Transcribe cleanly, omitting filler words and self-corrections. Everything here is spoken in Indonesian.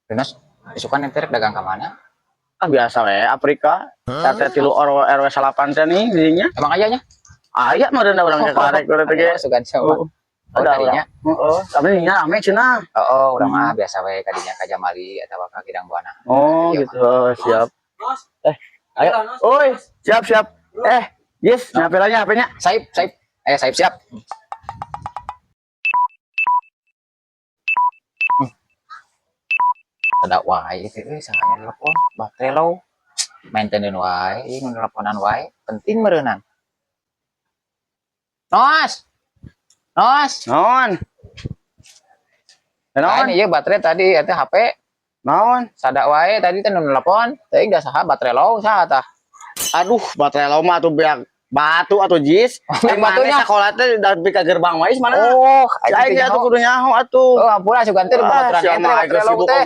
Dinas, isukan ente rek dagang ke mana? Ah biasa we Afrika. RT 3 RW 8 teh nih dinya. Emang ayahnya? Aya mah urang urang karek urang teh ge. Sugan sama. Oh, Oh, ada tadinya. urang. Heeh, tapi nya rame cenah. Oh, udah mah biasa we kadinya ka Jamali atawa ka Kidang Buana. Oh, gitu. Siap. Ayo. Oi, siap siap. Yes, HP-nya HP-nya. Saip, saip. Saip siap. Ada wae itu saha telepon, baterai low. Maintenance wae, ieu teleponan wae, penting meureunang. Nos. Nos. Naon? Naon? Ini ya baterai tadi eta HP. Naon? Sada wae tadi teh nu nelpon, teuing da saha baterai low saha tah? Aduh, baterai lama tuh biar batu atau jis. Batunya sekolah teh dari ke gerbang wae mana? Oh, Aing atuh kudu nyaho atuh. Oh, ampun asuh ganti Wah, babaturan siapa ente baterai low teh.